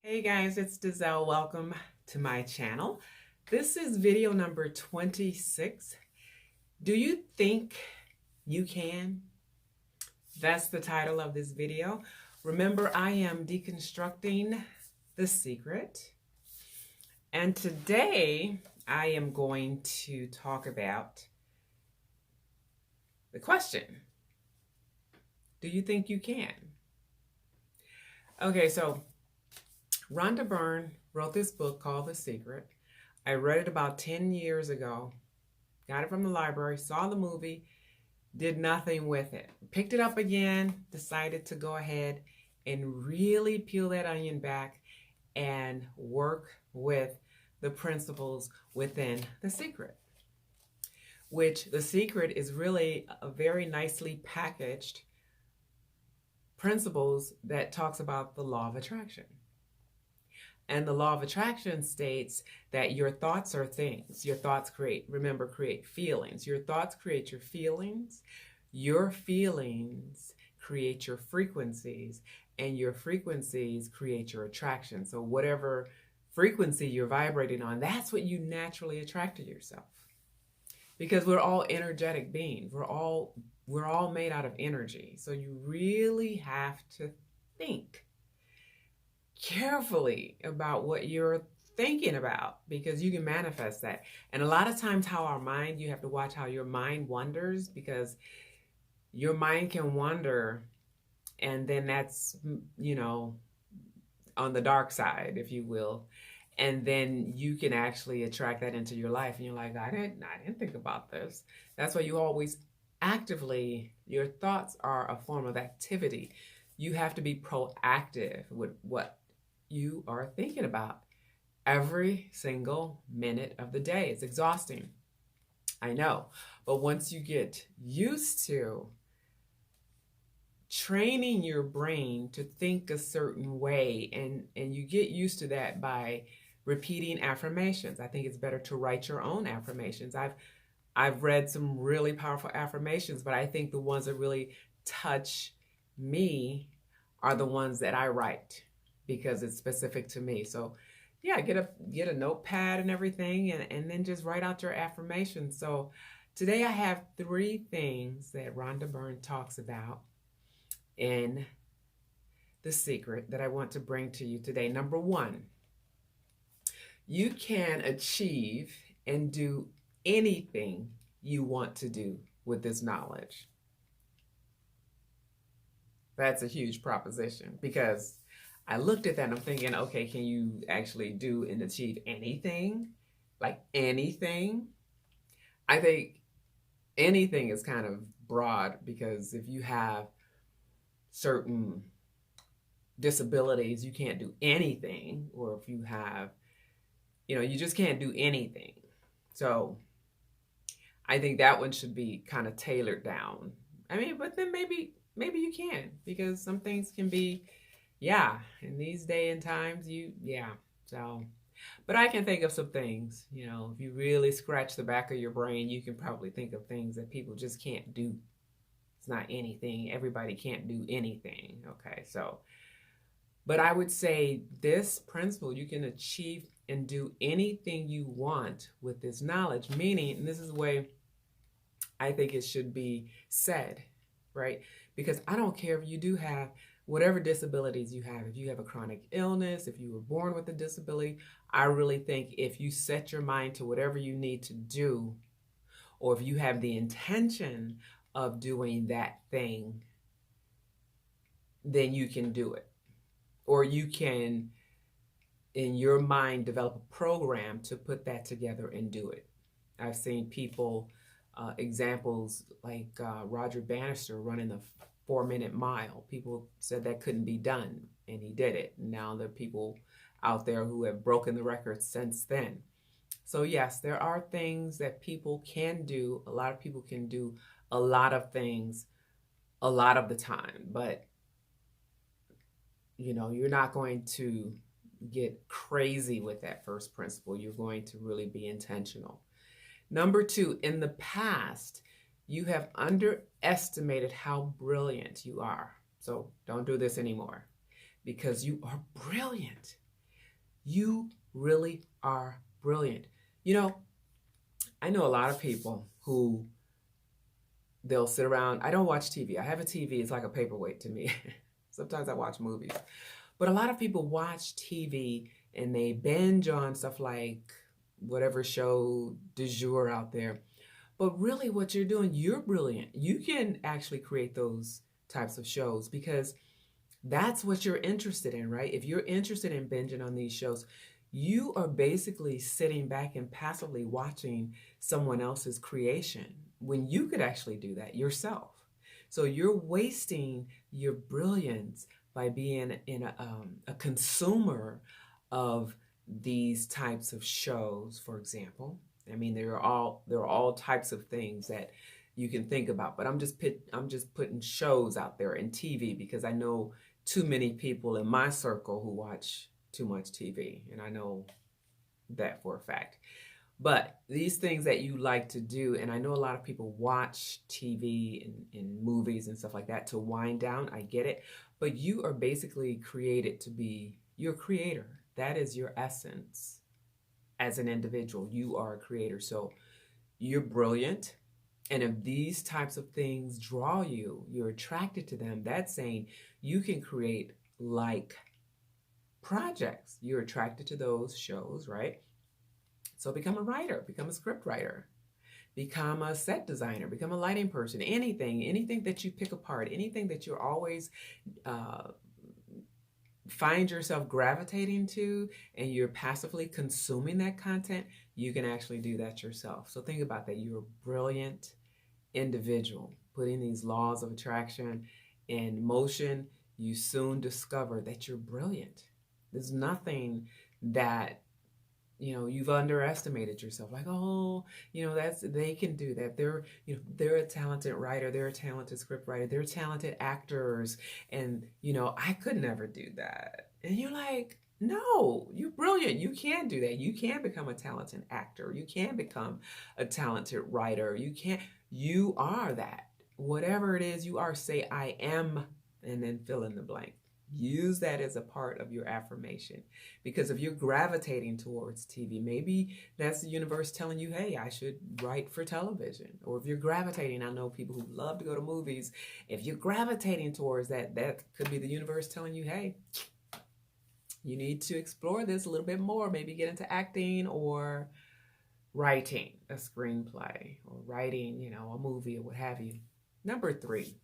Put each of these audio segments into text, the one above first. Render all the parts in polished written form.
Hey guys, it's Dazelle. Welcome to my channel. This is video number 26. Do you think you can? That's the title of this video. Remember, I am deconstructing the secret. And today I am going to talk about the question. Do you think you can? Okay, so Rhonda Byrne wrote this book called The Secret. I read it about 10 years ago, got it from the library, saw the movie, did nothing with it. Picked it up again, decided to go ahead and really peel that onion back and work with the principles within The Secret, which The Secret is really a very nicely packaged principles that talks about the law of attraction. And the law of attraction states that your thoughts are things. Your thoughts create feelings. Your thoughts create your feelings. Your feelings create your frequencies. And your frequencies create your attraction. So whatever frequency you're vibrating on, that's what you naturally attract to yourself. Because we're all energetic beings. We're all made out of energy. So you really have to think carefully about what you're thinking about, because you can manifest that. And a lot of times you have to watch how your mind wanders, because your mind can wander, and then that's, on the dark side, if you will. And then you can actually attract that into your life. And you're like, I didn't think about this. That's why you always your thoughts are a form of activity. You have to be proactive with what you are thinking about every single minute of the day. It's exhausting, I know, but once you get used to training your brain to think a certain way, and you get used to that by repeating affirmations. I think it's better to write your own affirmations. I've read some really powerful affirmations, but I think the ones that really touch me are the ones that I write, because it's specific to me. So yeah, get a notepad and everything, and then just write out your affirmations. So today I have 3 things that Rhonda Byrne talks about in The Secret that I want to bring to you today. Number 1, you can achieve and do anything you want to do with this knowledge. That's a huge proposition, because I looked at that and I'm thinking, okay, can you actually do and achieve anything? Like anything? I think anything is kind of broad, because if you have certain disabilities, you can't do anything. Or if you have, you just can't do anything. So I think that one should be kind of tailored down. I mean, but then maybe you can, because some things can be, in these day and times, so, but I can think of some things, if you really scratch the back of your brain, you can probably think of things that people just can't do. It's not anything. Everybody can't do anything. Okay. So, but I would say this principle, you can achieve and do anything you want with this knowledge, meaning, and this is the way I think it should be said, right? Because I don't care if you do have whatever disabilities you have. If you have a chronic illness, if you were born with a disability, I really think if you set your mind to whatever you need to do, or if you have the intention of doing that thing, then you can do it. Or you can, in your mind, develop a program to put that together and do it. I've seen people, examples like Roger Bannister running the 4-minute mile. People said that couldn't be done, and he did it. Now there are people out there who have broken the record since then. So yes, there are things that people can do. A lot of people can do a lot of things a lot of the time, but you're not going to get crazy with that first principle. You're going to really be intentional. Number 2, in the past, you have underestimated how brilliant you are. So don't do this anymore, because you are brilliant. You really are brilliant. I know a lot of people who they'll sit around. I don't watch TV. I have a TV. It's like a paperweight to me. Sometimes I watch movies. But a lot of people watch TV and they binge on stuff like whatever show du jour out there. But really, what you're doing, you're brilliant. You can actually create those types of shows because that's what you're interested in, right? If you're interested in binging on these shows, you are basically sitting back and passively watching someone else's creation when you could actually do that yourself. So you're wasting your brilliance by being a consumer of these types of shows, for example. I mean, there are all types of things that you can think about, but I'm just putting shows out there in TV because I know too many people in my circle who watch too much TV, and I know that for a fact. But these things that you like to do, and I know a lot of people watch TV and movies and stuff like that to wind down. I get it. But you are basically created to be your creator. That is your essence as an individual. You are a creator. So you're brilliant. And if these types of things draw you, you're attracted to them, that's saying you can create like projects. You're attracted to those shows, right? So become a writer, become a script writer, become a set designer, become a lighting person, anything that you pick apart, anything that you're always find yourself gravitating to and you're passively consuming that content, you can actually do that yourself. So think about that. You're a brilliant individual. Putting these laws of attraction in motion, you soon discover that you're brilliant. There's nothing that you've underestimated yourself, like, oh, they can do that. They're a talented writer, they're a talented script writer, they're talented actors, and I could never do that. And you're like, no, you're brilliant. You can do that. You can become a talented actor. You can become a talented writer. You are that. Whatever it is you are, say I am, and then fill in the blank. Use that as a part of your affirmation. Because if you're gravitating towards TV, maybe that's the universe telling you, hey, I should write for television. Or if you're gravitating, I know people who love to go to movies. If you're gravitating towards that, that could be the universe telling you, hey, you need to explore this a little bit more. Maybe get into acting or writing a screenplay or writing, a movie or what have you. Number 3.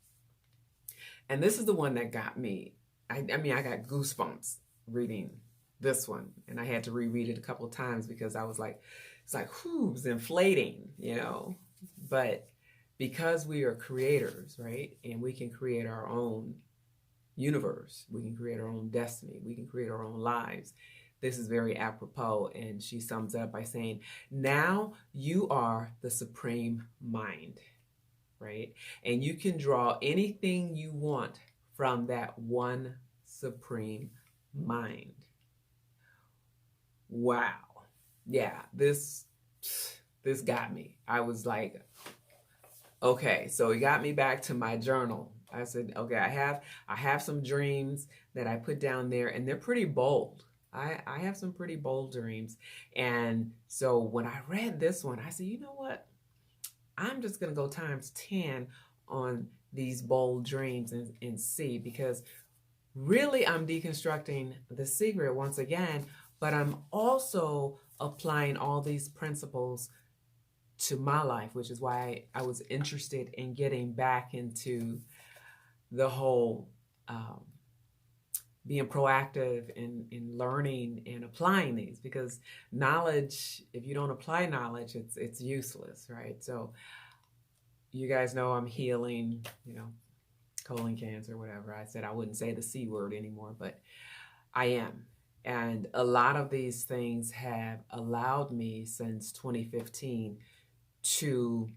And this is the one that got me. I got goosebumps reading this one, and I had to reread it a couple of times because I was like, it's like, whew, it was inflating, But because we are creators, right, and we can create our own universe, we can create our own destiny, we can create our own lives. This is very apropos, and she sums it up by saying, now you are the supreme mind, right? And you can draw anything you want from that one supreme mind. Wow. Yeah, this got me. I was like, okay, so it got me back to my journal. I said, okay, I have some dreams that I put down there, and they're pretty bold. I have some pretty bold dreams. And so when I read this one, I said, you know what? I'm just going to go times 10 on these bold dreams and see, because really I'm deconstructing the secret once again, but I'm also applying all these principles to my life, which is why I was interested in getting back into the whole being proactive in learning and applying these, because knowledge, if you don't apply knowledge, it's useless, right? So you guys know I'm healing, colon cancer, whatever. I said I wouldn't say the C word anymore, but I am. And a lot of these things have allowed me since 2015 to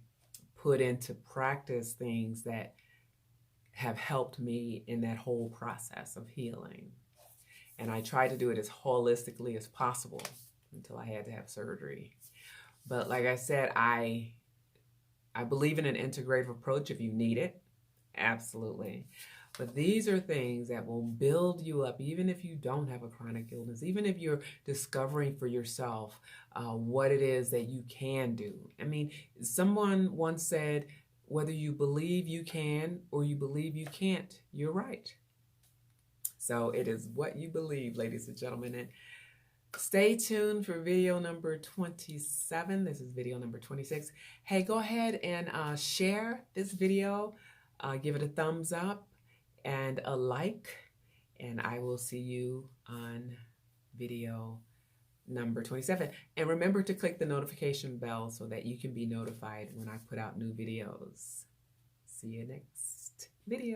put into practice things that have helped me in that whole process of healing. And I try to do it as holistically as possible until I had to have surgery. But like I said, I believe in an integrative approach if you need it. Absolutely. But these are things that will build you up, even if you don't have a chronic illness, even if you're discovering for yourself what it is that you can do. I mean, someone once said, whether you believe you can or you believe you can't, you're right. So it is what you believe, ladies and gentlemen. And stay tuned for video number 27. This is video number 26. Hey, go ahead and share this video. Give it a thumbs up and a like. And I will see you on video number 27. And remember to click the notification bell so that you can be notified when I put out new videos. See you next video.